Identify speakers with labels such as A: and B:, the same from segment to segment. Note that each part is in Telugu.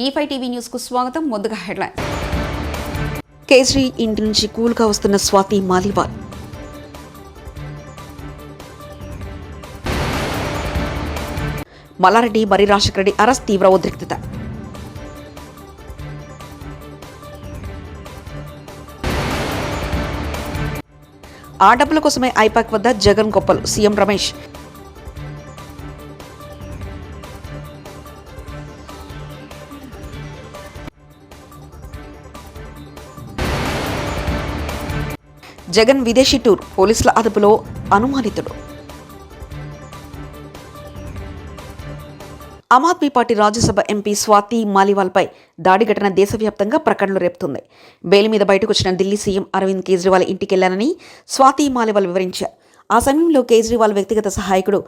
A: E5 టీవీ న్యూస్ కు స్వాగతం. ముందుగా హెడ్లైన్స్. కేజ్రీ ఇంటి నుంచి కూల్గా వస్తున్న స్వాతి మాలీవాల్. మల్లారెడ్డి మర్రి రాజశేఖర రెడ్డి అరెస్ట్ తీవ్ర ఉద్రిక్తత. ఆ డబ్బుల కోసమే ఐపాక్ వద్ద జగన్ గొప్పలు సీఎం రమేష్. జగన్ విదేశీ టూర్, పోలీసుల అదుపులో అనుమానితుడు. ఆమ్ ఆద్మీ పార్టీ రాజ్యసభ ఎంపీ స్వాతి మాలీవాల్పై దాడి ఘటన దేశవ్యాప్తంగా ప్రకటనలు రేపుతుంది. బెయిల్ మీద బయటకు వచ్చిన ఢిల్లీ సీఎం అరవింద్ కేజ్రీవాల్ ఇంటికెళ్లానని స్వాతి మాలీవాల్ వివరించారు. ఆ సమయంలో కేజ్రీవాల్ వ్యక్తిగత సహాయకుడు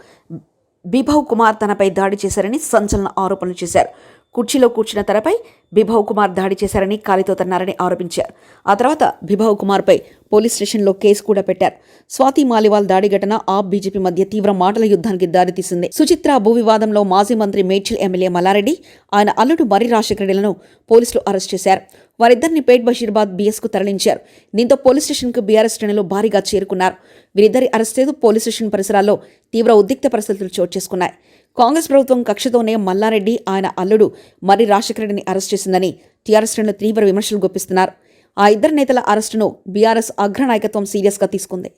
A: బిభవ్ కుమార్ తనపై దాడి చేశారని సంచలన ఆరోపణలు చేశారు. కుర్చీలో కూర్చున్న తనపై బిభవ్ కుమార్ దాడి చేశారని కాలితో తన్నారని ఆరోపించారు. ఆ తర్వాత బిభవ్ కుమార్పై పోలీస్ స్టేషన్లో కేసు కూడా పెట్టారు. స్వాతి మాలీవాల్ దాడి ఘటన ఆప్ బీజేపీ మధ్య తీవ్ర మాటల యుద్ధానికి దారితీసింది. సుచిత్ర భూ వివాదంలో మాజీ మంత్రి మేడ్చల్ ఎమ్మెల్యే మల్లారెడ్డి, ఆయన అల్లుడు మర్రి రాజశేఖర రెడ్డిలను పోలీసులు అరెస్ట్ చేశారు. వారిద్దరిని పేట్ బషీర్బాద్ బీఎస్కు తరలించారు. దీంతో పోలీస్ స్టేషన్కు బీఆర్ఎస్ శ్రేణులు భారీగా చేరుకున్నారు. వీరిద్దరి అరెస్టుతో పోలీస్ స్టేషన్ పరిసరాల్లో తీవ్ర ఉద్రిక్త పరిస్థితులు చోటు చేసుకున్నాయి. కాంగ్రెస్ ప్రభుత్వం కక్షతోనే మల్లారెడ్డి, ఆయన అల్లుడు మర్రి రాజశేఖర రెడ్డిని అరెస్ట్ చేసిందని టీఆర్ఎస్ శ్రేణులు తీవ్ర విమర్శలు గుప్పిస్తున్నారు. ఆ ఇద్దరు నేతల అరెస్టును బీఆర్ఎస్ అగ్రనాయకత్వం సీరియస్గా తీసుకుంది.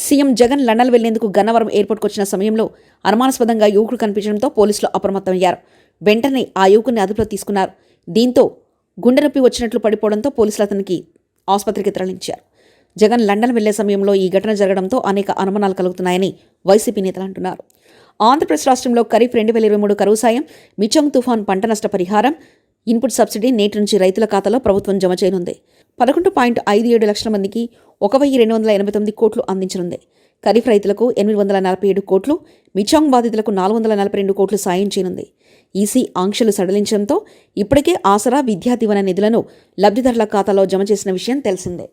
A: సీఎం జగన్ లండన్ వెళ్లేందుకు గన్నవరం ఎయిర్పోర్ట్కు వచ్చిన సమయంలో అనుమానాస్పదంగా యువకుడు కనిపించడంతో పోలీసులు అప్రమత్తమయ్యారు. వెంటనే ఆ యువకుడిని అదుపులో తీసుకున్నారు. దీంతో గుండె నొప్పి వచ్చినట్లు పడిపోవడంతో పోలీసులు అతనికి ఆసుపత్రికి తరలించారు. జగన్ లండన్ వెళ్లే సమయంలో ఈ ఘటన జరగడంతో అనేక అనుమానాలు కలుగుతున్నాయని వైసీపీ నేతలు అంటున్నారు. ఆంధ్రప్రదేశ్ రాష్ట్రంలో ఖరీఫ్ 2023 కరువు సాయం, మిచంగ్ తుఫాన్ పంట నష్ట పరిహారం, ఇన్పుట్ సబ్సిడీ నేటి నుంచి రైతుల ఖాతాలో ప్రభుత్వం జమ చేయనుంది. 11.57 లక్షల మందికి 1289 కోట్లు అందించనుంది. ఖరీఫ్ రైతులకు 847 కోట్లు, మిచాంగ్ బాధితులకు 442 కోట్లు సాయం చేయనుంది. ఈసీ ఆంక్షలు సడలించడంతో ఇప్పటికే ఆసరా, విద్యా దీవెన నిధులను లబ్ధిదారుల ఖాతాలో జమ చేసిన విషయం తెలిసిందే.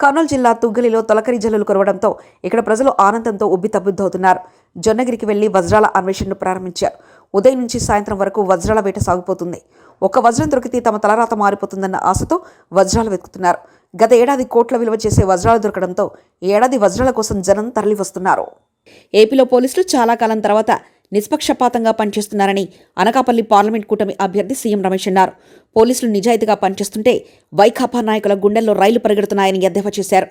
A: కర్నూలు జిల్లా తుగ్గలిలో తొలకరి జల్లులు కురవడంతో ఇక్కడ ప్రజలు ఆనందంతో ఉబ్బితబ్బుద్దవుతున్నారు. జొన్నగిరికి వెళ్లి వజ్రాల అన్వేషణను ప్రారంభించారు. ఉదయం నుంచి సాయంత్రం వరకు వజ్రాల వేట సాగిపోతుంది. ఒక్క వజ్రం దొరికితే తమ తలరాత మారిపోతుందన్న ఆశతో వజ్రాలు వెతుకుతున్నారు. గత ఏడాది కోట్ల విలువ చేసే వజ్రాలు దొరకడంతో ఈ ఏడాది వజ్రాల కోసం జనం తరలి వస్తున్నారు. ఏపీలో పోలీసులు చాలా కాలం తర్వాత నిష్పక్షపాతంగా పనిచేస్తున్నారని అనకాపల్లి పార్లమెంట్ కూటమి అభ్యర్థి సీఎం రమేష్ అన్నారు. పోలీసులు నిజాయితీగా పనిచేస్తుంటే వైకాపా నాయకుల గుండెల్లో రైలు పరిగెడుతున్నాయని ఎద్దేవా చేశారు.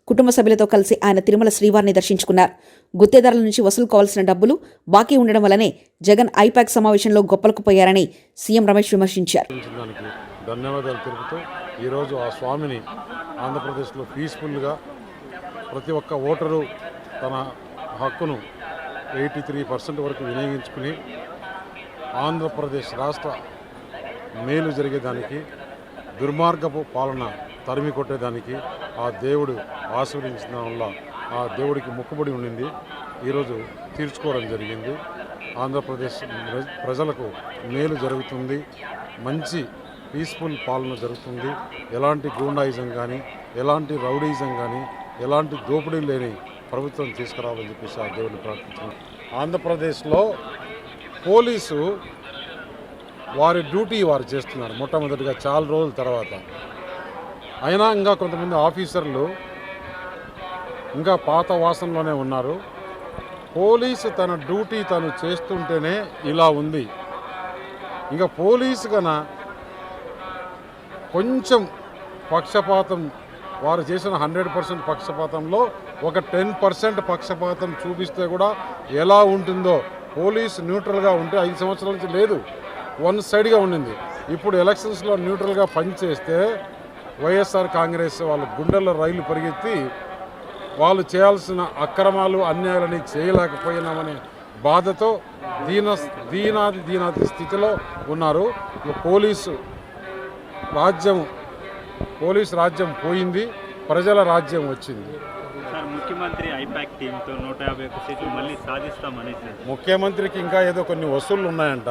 A: కుటుంబ సభ్యులతో కలిసి ఆయన తిరుమల శ్రీవారిని దర్శించుకున్నారు. గుత్తేదారుల నుంచి వసూలు కావాల్సిన డబ్బులు బాకీ ఉండడం వల్లనే జగన్ ఐపాక్ సమావేశంలో గొప్పలకు పోయారని సీఎం రమేష్ విమర్శించారు.
B: ధన్యవాదాలు తెలుపుతూ ఈరోజు ఆ స్వామిని ఆంధ్రప్రదేశ్లో పీస్ఫుల్గా ప్రతి ఒక్క ఓటరు తన హక్కును 83% వరకు వినియోగించుకుని ఆంధ్రప్రదేశ్ రాష్ట్ర మేలు జరిగేదానికి, దుర్మార్గపు పాలన తరిమి కొట్టేదానికి ఆ దేవుడు ఆశీర్వదించడం వల్ల ఆ దేవుడికి మొక్కుబడి ఉండింది. ఈరోజు తీర్చుకోవడం జరిగింది. ఆంధ్రప్రదేశ్ ప్రజలకు మేలు జరుగుతుంది, మంచి పీస్ఫుల్ పాలన జరుగుతుంది. ఎలాంటి గూండాయిజం కానీ, ఎలాంటి రౌడీయిజం కానీ, ఎలాంటి దోపిడీ లేని ప్రభుత్వం తీసుకురావాలని చెప్పేసి ఆ దేవుడిని ప్రార్థించారు. ఆంధ్రప్రదేశ్లో పోలీసు వారి డ్యూటీ వారు చేస్తున్నారు మొట్టమొదటిగా చాలా రోజుల తర్వాత. అయినా ఇంకా కొంతమంది ఆఫీసర్లు ఇంకా పాత వాసనలోనే ఉన్నారు. పోలీసు తన డ్యూటీ తను చేస్తుంటేనే ఇలా ఉంది. ఇంకా పోలీసు కన్నా కొంచెం పక్షపాతం, వారు చేసిన 100% పక్షపాతంలో ఒక 10% పక్షపాతం చూపిస్తే కూడా ఎలా ఉంటుందో. పోలీసు న్యూట్రల్గా ఉంటే 5 సంవత్సరాల నుంచి లేదు, వన్ సైడ్గా ఉండింది. ఇప్పుడు ఎలక్షన్స్లో న్యూట్రల్గా పనిచేస్తే వైఎస్ఆర్ కాంగ్రెస్ వాళ్ళ గుండెల్లో రైలు పరిగెత్తి వాళ్ళు చేయాల్సిన అక్రమాలు, అన్యాయాలని చేయలేకపోయినామనే బాధతో దీనాది స్థితిలో ఉన్నారు. పోలీసు రాజ్యం పోలీస్ రాజ్యం పోయింది, ప్రజల రాజ్యం వచ్చింది.
C: సార్, ముఖ్యమంత్రి ఐపాక్ టీంతో 151 సీట్లు మళ్ళీ సాధిస్తామనేసి
B: ముఖ్యమంత్రికి ఇంకా ఏదో కొన్ని వసూళ్లు ఉన్నాయంట.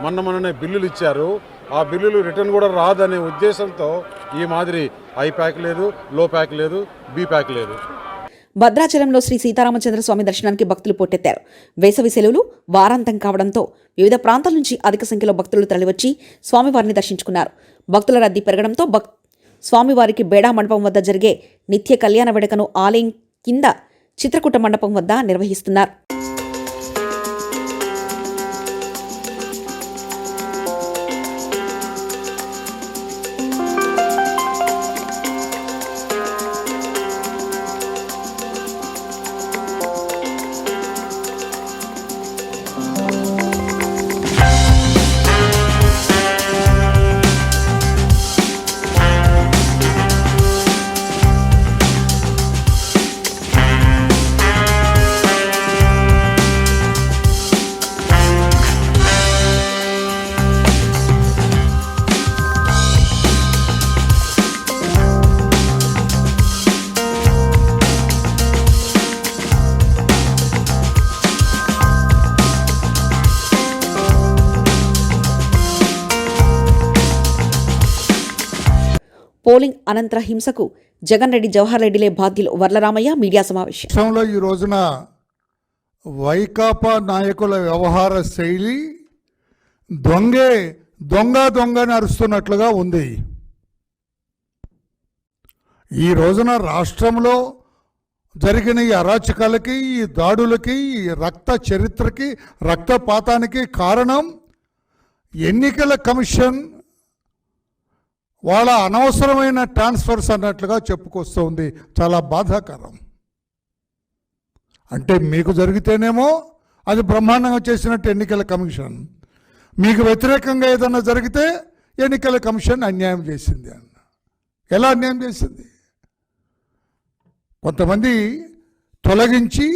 B: మొన్ననే బిల్లులు ఇచ్చారు. ఆ బిల్లులు రిటర్న్ కూడా రాదనే ఉద్దేశంతో ఈ మాదిరి ఐ ప్యాక్ లేదు, లో ప్యాక్ లేదు, బి ప్యాక్ లేదు.
A: భద్రాచలంలో శ్రీ సీతారామచంద్ర స్వామి దర్శనానికి భక్తులు పోటెత్తారు. వేసవి సెలవులు వారాంతం కావడంతో వివిధ ప్రాంతాల నుంచి అధిక సంఖ్యలో భక్తులు తరలివచ్చి స్వామివారిని దర్శించుకున్నారు. భక్తుల రద్దీ పెరగడంతో స్వామివారికి బేడా మండపం వద్ద జరిగే నిత్య కళ్యాణ వేడుకను ఆలయం కింద చిత్రకూట మండపం వద్ద నిర్వహిస్తున్నారు. పోలింగ్ అనంతర హింసకు జగన్ రెడ్డి, జవహర్ రెడ్డిలే బాధ్యులు. వర్లరామయ్య మీడియా సమావేశం.
D: రాష్ట్రంలో ఈ రోజున వైకాపా నాయకుల వ్యవహార శైలి దొంగని అరుస్తున్నట్లుగా ఉంది. ఈ రోజున రాష్ట్రంలో జరిగిన ఈ అరాచకాలకి, ఈ దాడులకి, ఈ రక్త చరిత్రకి, రక్తపాతానికి కారణం ఎన్నికల కమిషన్ వాళ్ళ అనవసరమైన ట్రాన్స్ఫర్స్ అన్నట్లుగా చెప్పుకొస్తుంది. చాలా బాధాకరం. అంటే మీకు జరిగితేనేమో అది బ్రహ్మాండంగా చేసినట్టు ఎన్నికల కమిషన్, మీకు వ్యతిరేకంగా ఏదన్నా జరిగితే ఎన్నికల కమిషన్ అన్యాయం చేసింది అన్న. ఎలా అన్యాయం చేసింది? కొంతమంది తొలగించి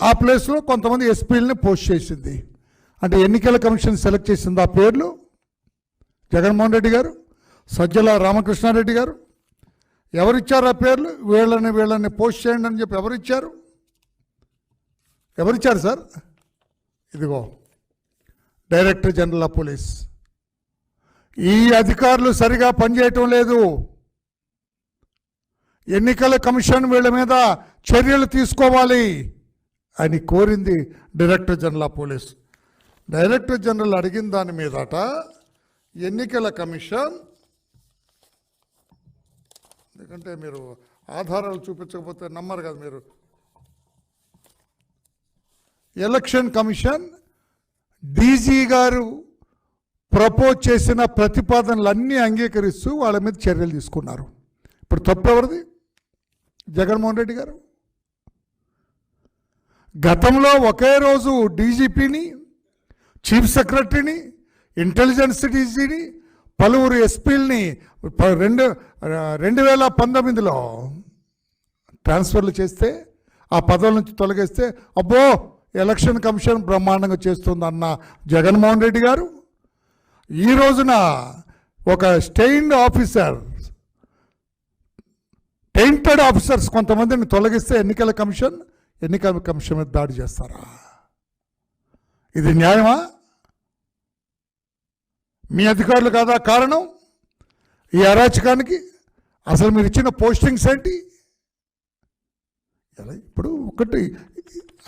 D: ఆ ప్లేస్లో కొంతమంది ఎస్పీలని పోస్ట్ చేసింది. అంటే ఎన్నికల కమిషన్ సెలెక్ట్ చేసింది ఆ పేర్లు జగన్మోహన్ రెడ్డి గారు, సజ్జల రామకృష్ణారెడ్డి గారు. ఎవరిచ్చారు ఆ పేర్లు? వీళ్ళని పోస్ట్ చేయండి అని చెప్పి ఎవరిచ్చారు సార్? ఇదిగో డైరెక్టర్ జనరల్ ఆఫ్ పోలీస్. ఈ అధికారులు సరిగా పనిచేయటం లేదు. ఎన్నికల కమిషన్ వీళ్ళ మీద చర్యలు తీసుకోవాలి అని కోరింది director general of police. Director general అడిగిన దాని మీదట ఎన్నికల కమిషన్, ఎందుకంటే మీరు ఆధారాలు చూపించకపోతే నమ్మరు కదా మీరు, ఎలక్షన్ కమిషన్ డీజీ గారు ప్రపోజ్ చేసిన ప్రతిపాదనలన్నీ అంగీకరిస్తూ వాళ్ళ మీద చర్యలు తీసుకున్నారు. ఇప్పుడు తప్పు ఎవరిది? జగన్మోహన్ రెడ్డి గారు. గతంలో ఒకే రోజు డీజీపీని, చీఫ్ సెక్రటరీని, ఇంటెలిజెన్స్ డీజీని, పలువురు ఎస్పీలని 2019లో ట్రాన్స్ఫర్లు చేస్తే, ఆ పదవుల నుంచి తొలగిస్తే అబ్బో ఎలక్షన్ కమిషన్ బ్రహ్మాండంగా చేస్తుందన్న జగన్మోహన్ రెడ్డి గారు ఈ రోజున ఒక టెయింటెడ్ ఆఫీసర్స్ కొంతమందిని తొలగిస్తే ఎన్నికల కమిషన్ మీద దాడి చేస్తారా? ఇది న్యాయమా? మీ అధికారులు కాదా కారణం ఈ అరాచకానికి? అసలు మీరు ఇచ్చిన పోస్టింగ్స్ ఏంటి? ఇప్పుడు ఒకటి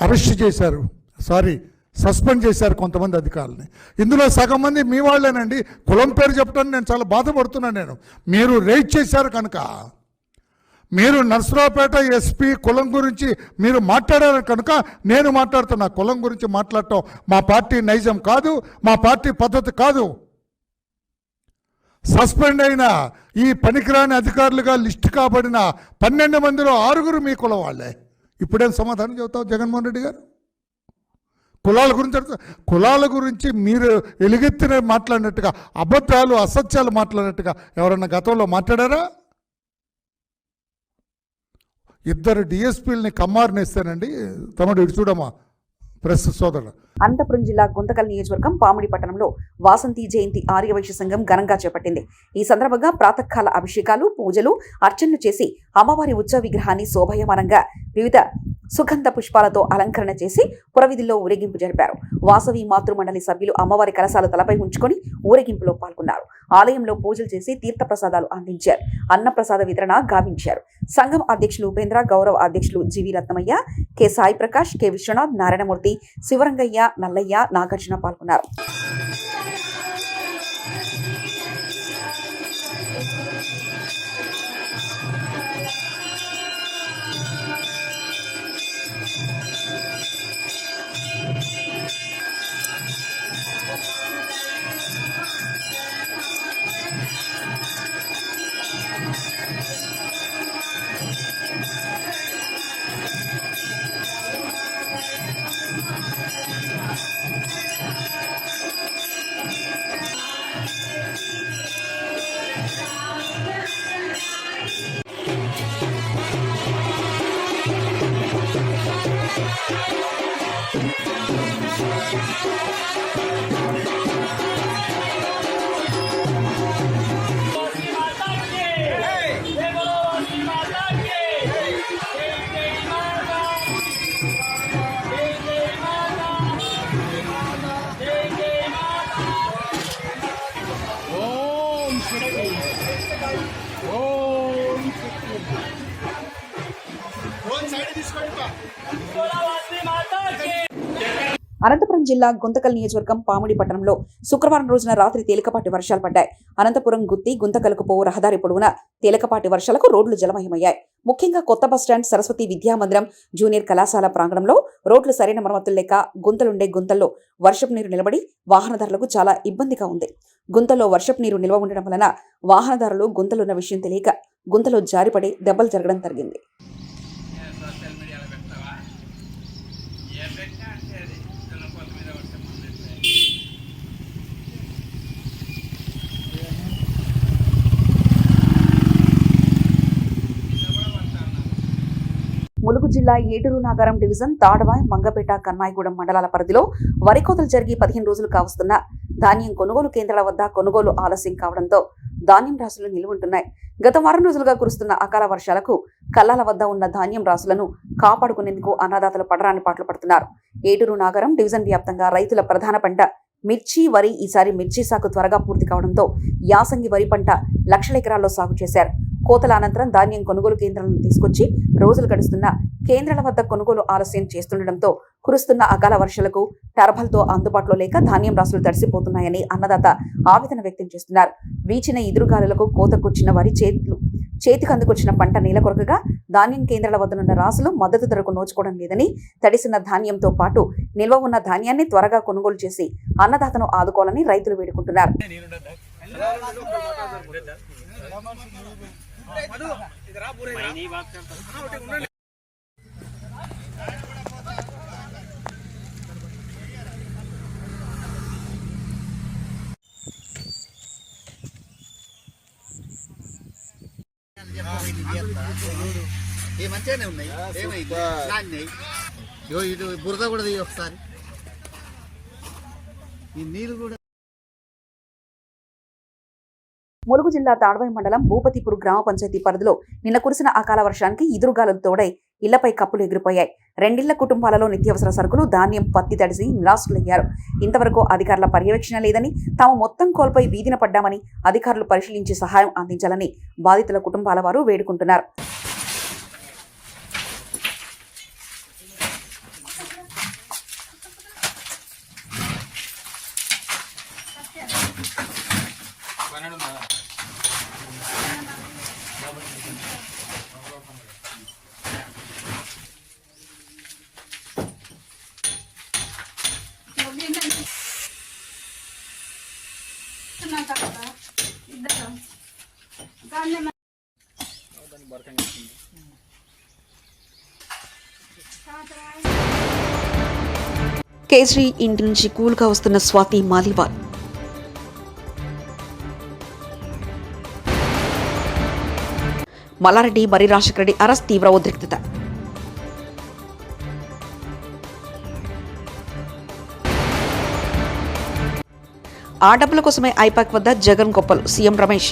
D: అరెస్ట్ చేశారు, సస్పెండ్ చేశారు కొంతమంది అధికారులని. ఇందులో సగం మంది మీ వాళ్ళేనండి. కులం పేరు చెప్పడానికి నేను చాలా బాధపడుతున్నాను. మీరు రేట్ చేశారు కనుక, మీరు నర్సరావుపేట ఎస్పీ కులం గురించి మీరు మాట్లాడారు కనుక నేను మాట్లాడుతున్నా. కులం గురించి మాట్లాడటం మా పార్టీ నైజం కాదు, మా పార్టీ పద్ధతి కాదు. సస్పెండ్ అయిన ఈ పనికిరాని అధికారులుగా లిస్టు కాబడిన 12 మందిలో 6 మీ కులం వాళ్ళే. ఇప్పుడేం సమాధానం చెబుతావు జగన్మోహన్ రెడ్డి గారు? కులాల గురించి మీరు ఎలుగెత్తిన మాట్లాడినట్టుగా, అబద్ధాలు అసత్యాలు మాట్లాడినట్టుగా ఎవరన్నా గతంలో మాట్లాడారా? 2 డిఎస్పీలని కమ్మారినేస్తానండి. తమ్ముడు ఇటు చూడమ్మా, ప్రెస్ సోదరులు.
A: అనంతపురం జిల్లా గుంతకల్ నియోజకవర్గం పామిడి పట్టణంలో వాసంతి జయంతి ఆర్యవైశ్య సంఘం ఘనంగా చేపట్టింది. ఈ సందర్భంగా ప్రాతకాల అభిషేకాలు, పూజలు, అర్చనలు చేసి అమ్మవారి ఉత్సవ విగ్రహాన్ని శోభాయమానంగా వివిధ సుగంధ పుష్పాలతో అలంకరణ చేసి పురవీధుల్లో ఊరేగింపు జరిపారు. వాసవి మాతృమండలి సభ్యులు అమ్మవారి కలశాలు తలపై ఉంచుకొని ఊరేగింపులో పాల్గొన్నారు. ఆలయంలో పూజలు చేసి తీర్థప్రసాదాలు అందించారు. అన్నప్రసాద వితరణ గావించారు. సంఘం అధ్యక్షులు ఉపేంద్ర, గౌరవ అధ్యక్షులు జీవి రత్నమయ్య, కె సాయి ప్రకాష్, కె విశ్వనాథ్, నారాయణమూర్తి, శివరంగయ్య, నల్లయ్య, నాగార్జున పాల్గొన్నారు. అనంతపురం జిల్లా గుంతకల్ నియోజకవర్గం పామిడి పట్టణంలో శుక్రవారం రోజున రాత్రి తేలికపాటి వర్షాలు పడ్డాయి. అనంతపురం గుత్తి గుంతకల్కు పోవు రహదారి పొడవునా తేలికపాటి వర్షాలకు రోడ్లు జలమయమయ్యాయి. ముఖ్యంగా కొత్త బస్టాండ్, సరస్వతి విద్యామందిరం, జూనియర్ కళాశాల ప్రాంగణంలో రోడ్లు సరైన మరమ్మతులు లేక గుంతలుండే గుంతల్లో వర్షపు నీరు నిలబడి వాహనదారులకు చాలా ఇబ్బందిగా ఉంది. గుంతలో వర్షపు నీరు నిల్వ ఉండడం వలన వాహనదారులు గుంతలున్న విషయం తెలియక గుంతలో జారిపడి దెబ్బలు జరగడం జరిగింది. ములుగు జిల్లా ఏటూరు నాగారం డివిజన్ తాడవాయ్, మంగపేట, కన్నాయిగూడెం మండలాల పరిధిలో వరి కోతలు జరిగి 15 రోజులు కావస్తున్న ధాన్యం కొనుగోలు కేంద్రాల వద్ద కొనుగోలు ఆలస్యం కావడంతో ధాన్యం రాసులు నిలువుంటున్నాయి. గత వారం రోజులుగా కురుస్తున్న అకాల వర్షాలకు కల్లాల వద్ద ఉన్న ధాన్యం రాసులను కాపాడుకునేందుకు అన్నదాతలు పడరాని పాటలు పడుతున్నారు. ఏటూరు నాగారం డివిజన్ వ్యాప్తంగా రైతుల ప్రధాన పంట మిర్చి, వరి. ఈసారి మిర్చి సాగు త్వరగా పూర్తి కావడంతో యాసంగి వరి పంట లక్షల ఎకరాల్లో సాగు చేశారు. కోతల అనంతరం ధాన్యం కొనుగోలు కేంద్రాలను తీసుకొచ్చి రోజులు గడుస్తున్న కేంద్రాల వద్ద కొనుగోలు ఆలస్యం చేస్తుండటంతో కురుస్తున్న అకాల వర్షాలకు టర్బల్తో అందుబాటులో లేక ధాన్యం రాసులు తడిసిపోతున్నాయని అన్నదాత ఆవేదన వ్యక్తం చేస్తున్నారు. వీచిన ఎదురుగాలులకు కోతకొచ్చిన వరి చేతికి అందుకొచ్చిన పంట నేల కొరకగా ధాన్యం కేంద్రాల వద్దనున్న రాసులు మద్దతు ధరకు నోచుకోవడం లేదని, తడిసిన ధాన్యంతో పాటు నిల్వ ఉన్న ధాన్యాన్ని త్వరగా కొనుగోలు చేసి అన్నదాతను ఆదుకోవాలని రైతులు వేడుకుంటున్నారు.
E: మంచిగానే ఉన్నాయి. ఏమైంది ఇటు బురద కూడా దిగి ఒకసారి ఈ నీళ్ళు కూడా.
A: ములుగు జిల్లా తాడవాయి మండలం భూపతిపూర్ గ్రామ పంచాయతీ పరిధిలో నిన్న కురిసిన అకాల వర్షానికి ఎదురుగాలులు తోడై ఇళ్లపై కప్పులు ఎగిరిపోయాయి. రెండిళ్ల కుటుంబాలలో నిత్యావసర సరుకులు, ధాన్యం, పత్తి తడిసి నిరాశులయ్యారు. ఇంతవరకు అధికారుల పర్యవేక్షణ లేదని, తాము మొత్తం కోల్పై వీధిన పడ్డామని అధికారులు పరిశీలించి సహాయం అందించాలని బాధితుల కుటుంబాల వారు వేడుకుంటున్నారు. కేసరి ఇంటి నుంచి కూల్గా వస్తున్న స్వాతి మాలివాల్. మల్లారెడ్డి, మరి రాజశేఖర రెడ్డి అరెస్ట్ తీవ్ర ఉద్రిక్తత. ఆ డబ్బుల కోసమే ఐపాక్ వద్ద జగన్ గొప్పలు సీఎం రమేష్.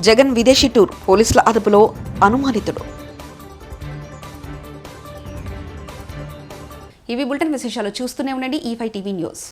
A: జగన్ విదేశీ టూర్, పోలీసుల అదుపులో అనుమానితుడు. ఇవి బులెటిన్ విశేషాలు. చూస్తూనే ఉండండి E5 టీవీ న్యూస్.